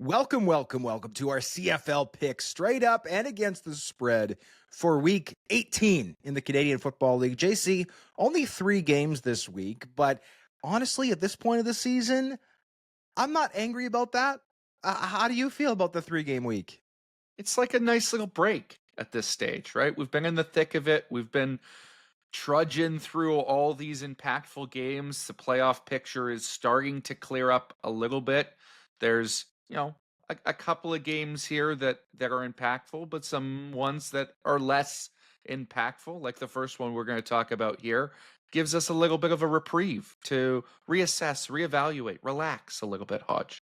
Welcome to our CFL picks straight up and against the spread for week 18 in the Canadian Football League. JC, only 3 games this week, but honestly, at this point of the season, I'm not angry about that. How do you feel about the 3-game week? It's like a nice little break at this stage, right? We've been in the thick of it. We've been trudging through all these impactful games. The playoff picture is starting to clear up a little bit. There's, a couple of games here that are impactful, but some ones that are less impactful, like the first one we're going to talk about here, gives us a little bit of a reprieve to reassess, reevaluate, relax a little bit, Hodge.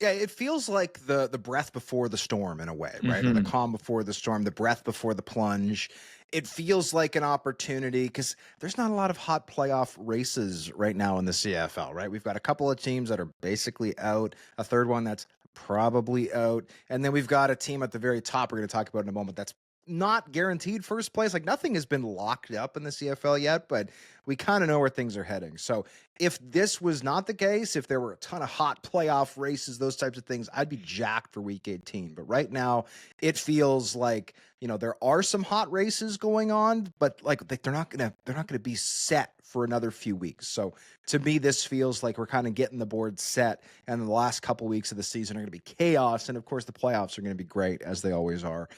Yeah, it feels like the breath before the storm in a way, right? Or the Mm-hmm. calm before the storm, the breath before the plunge. It feels like an opportunity because there's not a lot of hot playoff races right now in the CFL, right? We've got a couple of teams that are basically out, a third one that's probably out, and then we've got a team at the very top we're going to talk about in a moment that's not guaranteed first place. Like nothing has been locked up in the CFL yet, but we kind of know where things are heading. So if this was not the case, if there were a ton of hot playoff races, those types of things, I'd be jacked for week 18. But right now, it feels like, there are some hot races going on, but like they're not gonna be set for another few weeks. So to me, this feels like we're kind of getting the board set, and the last couple weeks of the season are gonna be chaos. And of course, the playoffs are gonna be great as they always are.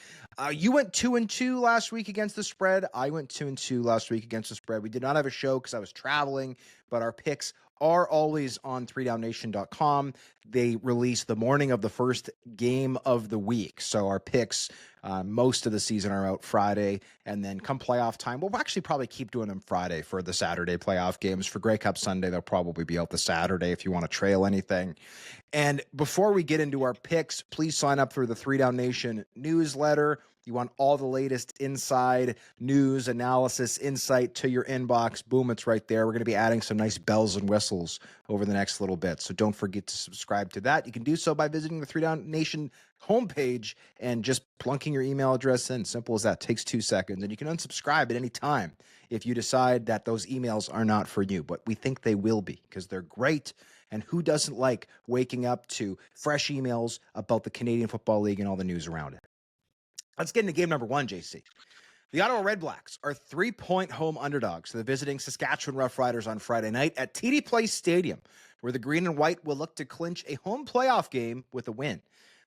You went 2-2 last week against the spread. I went 2-2 last week against the spread. We did not have a show because I was traveling, but our picks are always on 3downnation.com. They release the morning of the first game of the week. So our picks, most of the season, are out Friday. And then come playoff time, we'll actually probably keep doing them Friday for the Saturday playoff games. For Grey Cup Sunday, they'll probably be out the Saturday if you want to trail anything. And before we get into our picks, please sign up for the 3 Down Nation newsletter. You want all the latest inside news, analysis, insight to your inbox. Boom, it's right there. We're going to be adding some nice bells and whistles over the next little bit. So don't forget to subscribe to that. You can do so by visiting the 3 Down Nation homepage and just plunking your email address in. Simple as that. Takes 2 seconds. And you can unsubscribe at any time if you decide that those emails are not for you. But we think they will be because they're great. And who doesn't like waking up to fresh emails about the Canadian Football League and all the news around it? Let's get into game number 1, JC. The Ottawa Redblacks are 3-point home underdogs to the visiting Saskatchewan Roughriders on Friday night at TD Place Stadium, where the green and white will look to clinch a home playoff game with a win.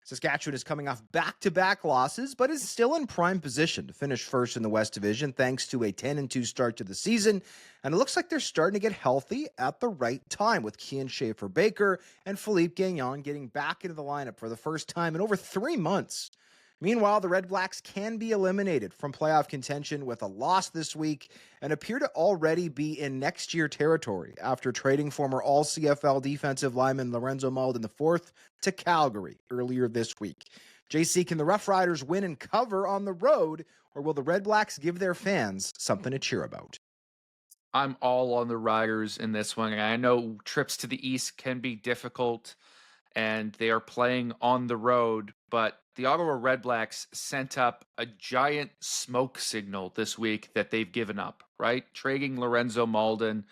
Saskatchewan is coming off back-to-back losses, but is still in prime position to finish first in the West Division thanks to a 10-2 start to the season. And it looks like they're starting to get healthy at the right time, with Kian Schaefer-Baker and Philippe Gagnon getting back into the lineup for the first time in over 3 months. Meanwhile, the Red Blacks can be eliminated from playoff contention with a loss this week and appear to already be in next year territory after trading former All-CFL defensive lineman Lorenzo Malden IV to Calgary earlier this week. JC, can the Roughriders win and cover on the road, or will the Red Blacks give their fans something to cheer about? I'm all on the Riders in this one. And I know trips to the East can be difficult and they are playing on the road, but the Ottawa Redblacks sent up a giant smoke signal this week that they've given up, right? Trading Lorenzo Malden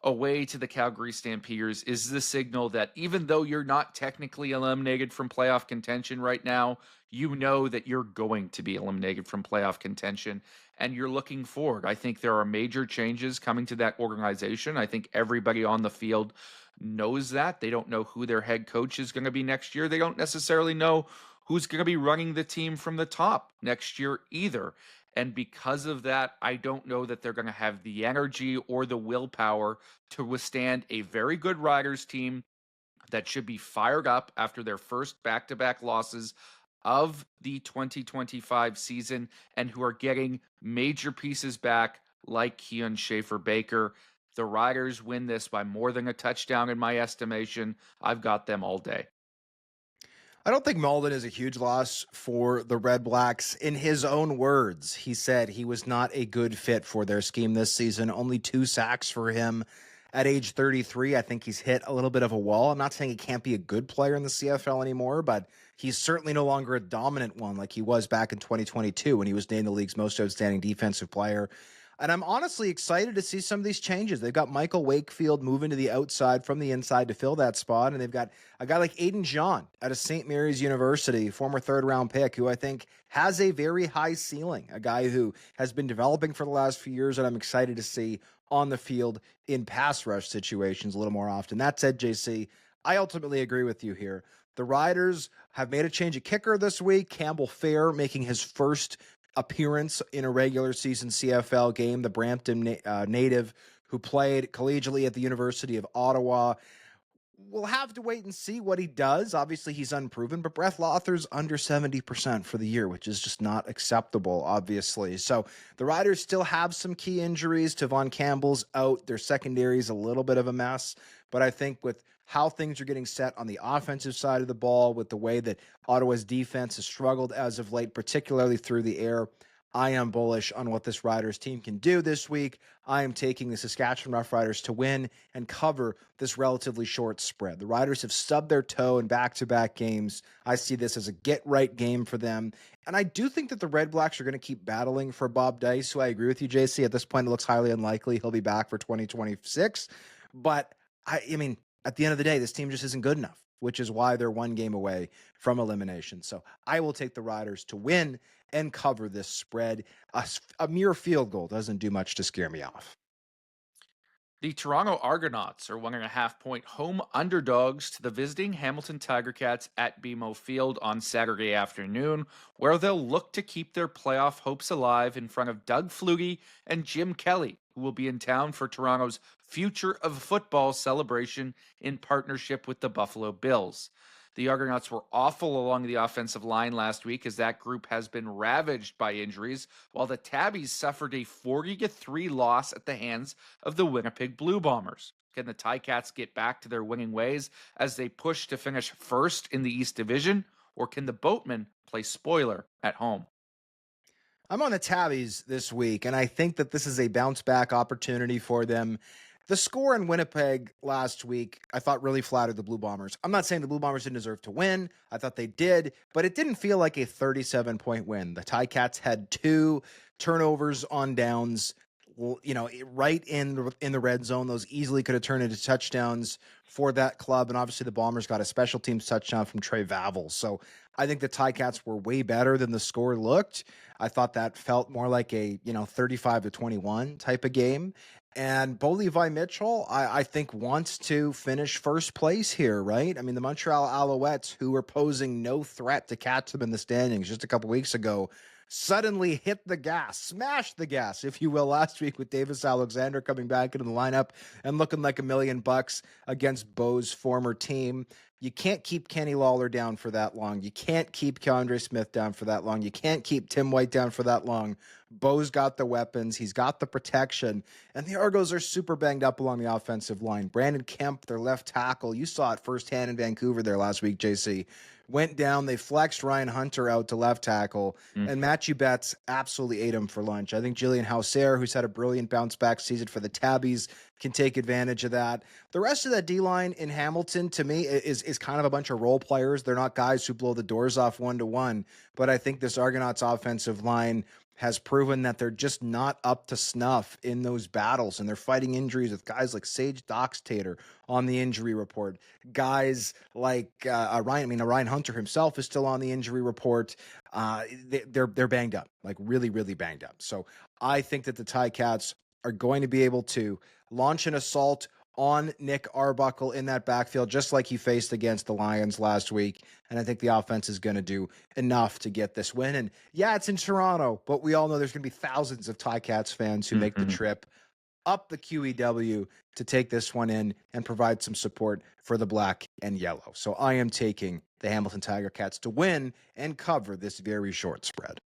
away to the Calgary Stampeders is the signal that even though you're not technically eliminated from playoff contention right now, you know that you're going to be eliminated from playoff contention and you're looking forward. I think there are major changes coming to that organization. I think everybody on the field knows that. They don't know who their head coach is going to be next year. They don't necessarily know who's going to be running the team from the top next year either. And because of that, I don't know that they're going to have the energy or the willpower to withstand a very good Riders team that should be fired up after their first back-to-back losses of the 2025 season and who are getting major pieces back like Kian Schaefer-Baker. The Riders win this by more than a touchdown in my estimation. I've got them all day. I don't think Malden is a huge loss for the Red Blacks. In his own words, he said he was not a good fit for their scheme this season. Only 2 sacks for him at age 33. I think he's hit a little bit of a wall. I'm not saying he can't be a good player in the CFL anymore, but he's certainly no longer a dominant one like he was back in 2022 when he was named the league's most outstanding defensive player. And I'm honestly excited to see some of these changes. They've got Michael Wakefield moving to the outside from the inside to fill that spot. And they've got a guy like Aiden John out of St. Mary's University, former third round pick, who I think has a very high ceiling, a guy who has been developing for the last few years. And I'm excited to see on the field in pass rush situations a little more often. That said, JC, I ultimately agree with you here. The Riders have made a change at kicker this week. Campbell Fair making his first appearance in a regular season CFL game, the Brampton native who played collegiately at the University of Ottawa. We'll have to wait and see what he does. Obviously, he's unproven, but Brett Lother's under 70% for the year, which is just not acceptable, obviously. So the Riders still have some key injuries. Tavon Campbell's out. Their secondary is a little bit of a mess. But I think with how things are getting set on the offensive side of the ball, with the way that Ottawa's defense has struggled as of late, particularly through the air, I am bullish on what this Riders team can do this week. I am taking the Saskatchewan Roughriders to win and cover this relatively short spread. The Riders have stubbed their toe in back-to-back games. I see this as a get-right game for them. And I do think that the Redblacks are going to keep battling for Bob Dice, who I agree with you, JC. At this point, it looks highly unlikely he'll be back for 2026. But, I mean, at the end of the day, this team just isn't good enough, which is why they're one game away from elimination. So I will take the Riders to win and cover this spread. A mere field goal doesn't do much to scare me off. The Toronto Argonauts are 1.5 point home underdogs to the visiting Hamilton Tiger Cats at BMO Field on Saturday afternoon, where they'll look to keep their playoff hopes alive in front of Doug Flutie and Jim Kelly, who will be in town for Toronto's Future of Football celebration in partnership with the Buffalo Bills. The Argonauts were awful along the offensive line last week as that group has been ravaged by injuries, while the Tabbies suffered a 40-3 loss at the hands of the Winnipeg Blue Bombers. Can the Ticats get back to their winning ways as they push to finish first in the East Division, or can the Boatmen play spoiler at home? I'm on the Tabbies this week, and I think that this is a bounce back opportunity for them. The score in Winnipeg last week, I thought really flattered the Blue Bombers. I'm not saying the Blue Bombers didn't deserve to win. I thought they did, but it didn't feel like a 37-point win. The Ticats had 2 turnovers on downs, right in the red zone. Those easily could have turned into touchdowns for that club. And obviously the Bombers got a special teams touchdown from Trey Vavel. So I think the Ticats were way better than the score looked. I thought that felt more like a 35-21 type of game. And Bo Levi Mitchell, I think, wants to finish first place here, right? I mean, the Montreal Alouettes, who were posing no threat to catch them in the standings just a couple weeks ago, suddenly hit the gas, smashed the gas, if you will, last week with Davis Alexander coming back into the lineup and looking like $1,000,000 against Bo's former team. You can't keep Kenny Lawler down for that long. You can't keep Keandre Smith down for that long. You can't keep Tim White down for that long. Bo's got the weapons. He's got the protection. And the Argos are super banged up along the offensive line. Brandon Kemp, their left tackle, you saw it firsthand in Vancouver there last week, JC, went down. They flexed Ryan Hunter out to left tackle, and Matthew Betts absolutely ate him for lunch. I think Jillian Hauser, who's had a brilliant bounce-back season for the Tabbies, can take advantage of that. The rest of that D-line in Hamilton, to me, is kind of a bunch of role players. They're not guys who blow the doors off one-to-one, but I think this Argonauts offensive line has proven that they're just not up to snuff in those battles, and they're fighting injuries with guys like Sage Doxtator on the injury report. Guys like Ryan Hunter himself is still on the injury report. They're banged up, like really, really banged up. So I think that the Ticats are going to be able to launch an assault on Nick Arbuckle in that backfield, just like he faced against the Lions last week. And I think the offense is going to do enough to get this win. And yeah, it's in Toronto, but we all know there's going to be thousands of Ticats fans who make the trip up the QEW to take this one in and provide some support for the black and yellow. So I am taking the Hamilton Tiger Cats to win and cover this very short spread.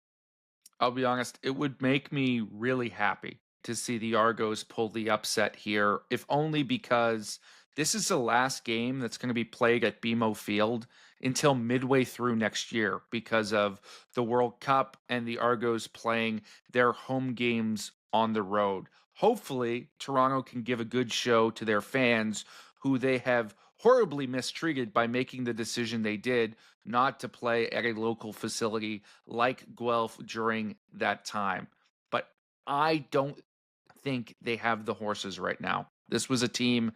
I'll be honest, it would make me really happy to see the Argos pull the upset here, if only because this is the last game that's going to be played at BMO Field until midway through next year because of the World Cup and the Argos playing their home games on the road. Hopefully, Toronto can give a good show to their fans who they have horribly mistreated by making the decision they did not to play at a local facility like Guelph during that time. But I don't think they have the horses right now. This was a team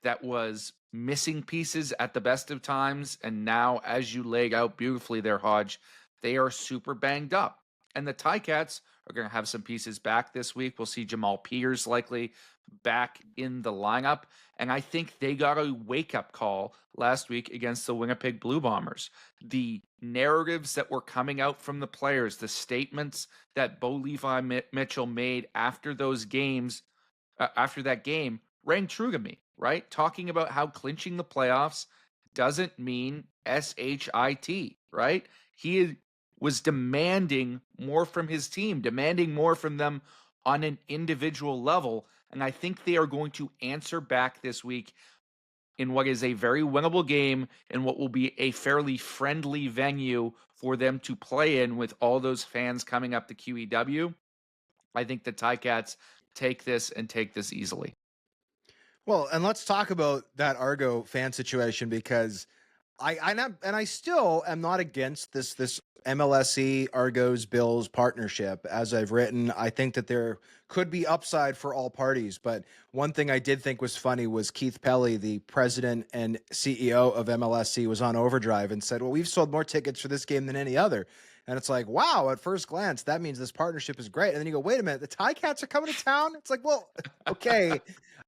that was missing pieces at the best of times. And now, as you laid out beautifully there, Hodge, they are super banged up. And the Ticats are going to have some pieces back this week. We'll see Jamal Peters likely back in the lineup. And I think they got a wake up call last week against the Winnipeg Blue Bombers. The narratives that were coming out from the players, the statements that Bo Levi Mitchell made after those games, after that game, rang true to me, right? Talking about how clinching the playoffs doesn't mean SHIT, right? He was demanding more from his team, demanding more from them on an individual level. And I think they are going to answer back this week in what is a very winnable game and what will be a fairly friendly venue for them to play in with all those fans coming up to QEW. I think the Ticats take this and take this easily. Well, and let's talk about that Argo fan situation, because I still am not against this MLSE Argos Bills partnership. As I've written, I think that there could be upside for all parties. But one thing I did think was funny was Keith Pelly, the president and CEO of MLSE, was on Overdrive and said, "Well, we've sold more tickets for this game than any other." And it's like, wow, at first glance, that means this partnership is great. And then you go, wait a minute, the Ticats are coming to town? It's like, well, okay.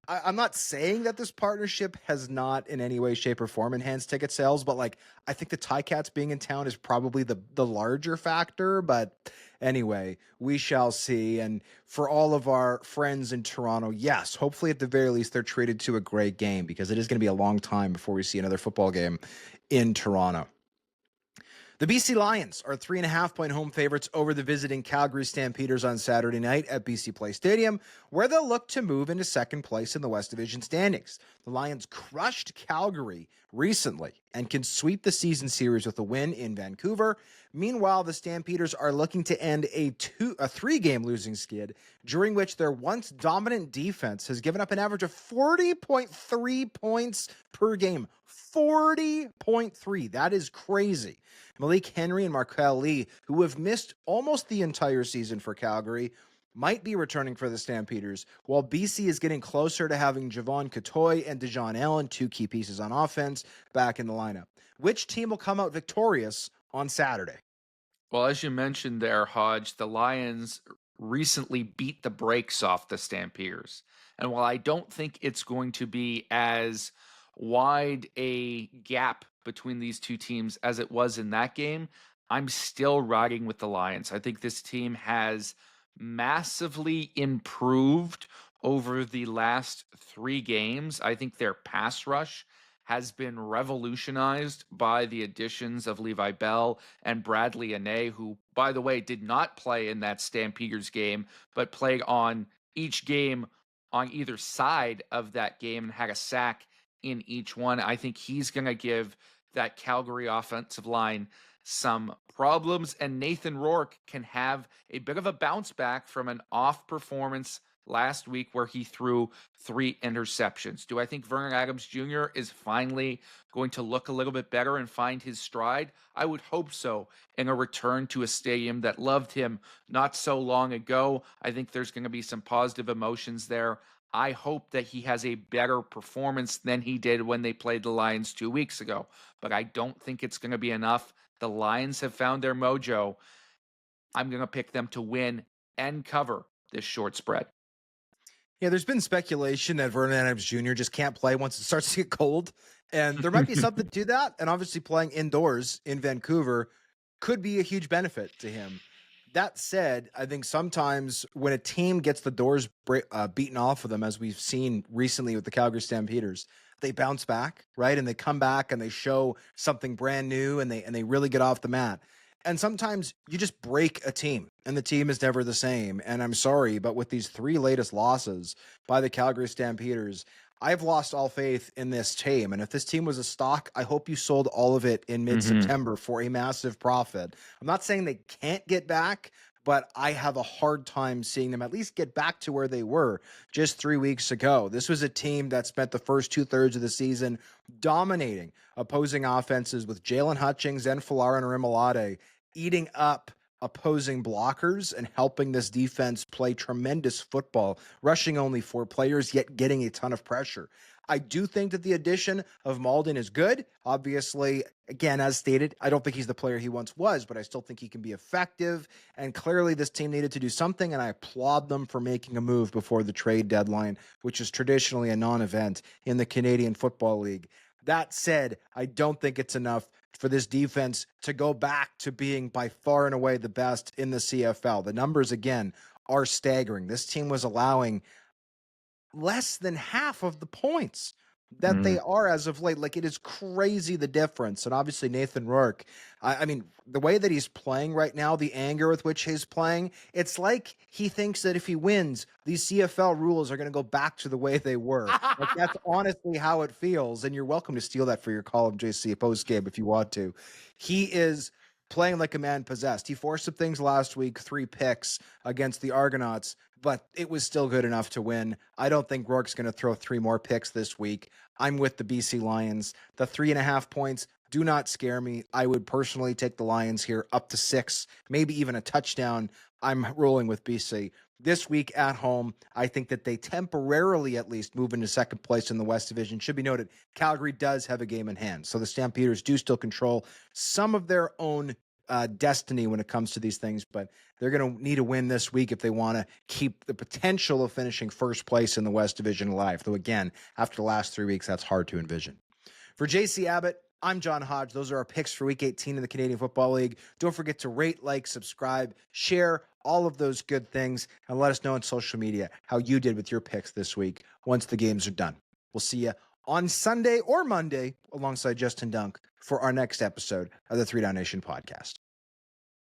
I'm not saying that this partnership has not in any way, shape, or form enhanced ticket sales, but like I think the Ticats being in town is probably the larger factor. But anyway, we shall see. And for all of our friends in Toronto, yes, hopefully at the very least they're treated to a great game, because it is going to be a long time before we see another football game in Toronto. The BC Lions are 3.5-point home favorites over the visiting Calgary Stampeders on Saturday night at BC Place Stadium, where they'll look to move into second place in the West Division standings. The Lions crushed Calgary recently and can sweep the season series with a win in Vancouver. Meanwhile, the Stampeders are looking to end a 3-game losing skid, during which their once dominant defense has given up an average of 40.3 points per game. 40.3. That is crazy. Malik Henry and Markel Lee, who have missed almost the entire season for Calgary, might be returning for the Stampeders, while BC is getting closer to having Javon Catoy and Dejon Allen, two key pieces on offense, back in the lineup. Which team will come out victorious on Saturday? Well, as you mentioned there, Hodge, the Lions recently beat the brakes off the Stampeders. And while I don't think it's going to be as wide a gap between these two teams as it was in that game, I'm still riding with the Lions. I think this team has massively improved over the last 3 games. I think their pass rush has been revolutionized by the additions of Levi Bell and Bradley Ane, who, by the way, did not play in that Stampeders game, but played on each game on either side of that game and had a sack in each one. I think he's going to give that Calgary offensive line some problems, and Nathan Rourke can have a bit of a bounce back from an off performance last week where he threw 3 interceptions. Do I think Vernon Adams Jr. is finally going to look a little bit better and find his stride? I would hope so, in a return to a stadium that loved him not so long ago. I think there's going to be some positive emotions there. I hope that he has a better performance than he did when they played the Lions 2 weeks ago, but I don't think it's going to be enough. The Lions have found their mojo. I'm going to pick them to win and cover this short spread. Yeah, there's been speculation that Vernon Adams Jr. just can't play once it starts to get cold, and there might be something to that. And obviously, playing indoors in Vancouver could be a huge benefit to him. That said, I think sometimes when a team gets the doors beaten off of them, as we've seen recently with the Calgary Stampeders, they bounce back, right? And they come back and they show something brand new, and they really get off the mat. And sometimes you just break a team and the team is never the same. And I'm sorry, but with these 3 latest losses by the Calgary Stampeders, I've lost all faith in this team. And if this team was a stock, I hope you sold all of it in mid-September for a massive profit. I'm not saying they can't get back, but I have a hard time seeing them at least get back to where they were just 3 weeks ago. This was a team that spent the first 2/3 of the season dominating opposing offenses with Jalen Hutchings and Falarin Rimolade eating up opposing blockers and helping this defense play tremendous football, rushing only 4 players, yet getting a ton of pressure. I do think that the addition of Malden is good. Obviously, again, as stated, I don't think he's the player he once was, but I still think he can be effective. And clearly, this team needed to do something, and I applaud them for making a move before the trade deadline, which is traditionally a non event in the Canadian Football League. That said, I don't think it's enough for this defense to go back to being by far and away the best in the CFL. The numbers, again, are staggering. This team was allowing less than half of the points that they are as of late. Like, it is crazy, the difference. And obviously Nathan Rourke, I mean, the way that he's playing right now, the anger with which he's playing, it's like he thinks that if he wins, these CFL rules are going to go back to the way they were. Like, that's honestly how it feels. And you're welcome to steal that for your Call of JC post game if you want to. He is playing like a man possessed. He forced some things last week, 3 picks against the Argonauts, but it was still good enough to win. I don't think Rourke's going to throw 3 more picks this week. I'm with the BC Lions. The 3.5 points do not scare me. I would personally take the Lions here up to 6, maybe even a touchdown. I'm rolling with BC. This week at home, I think that they temporarily at least move into second place in the West Division. Should be noted, Calgary does have a game in hand. So the Stampeders do still control some of their own destiny when it comes to these things, but they're going to need a win this week if they want to keep the potential of finishing first place in the West Division alive. Though again, after the last 3 weeks, that's hard to envision. For JC Abbott, I'm John Hodge. Those are our picks for Week 18 in the Canadian Football League. Don't forget to rate, like, subscribe, share, all of those good things, and let us know on social media how you did with your picks this week once the games are done. We'll see you on Sunday or Monday alongside Justin Dunk for our next episode of the 3 Down Nation podcast.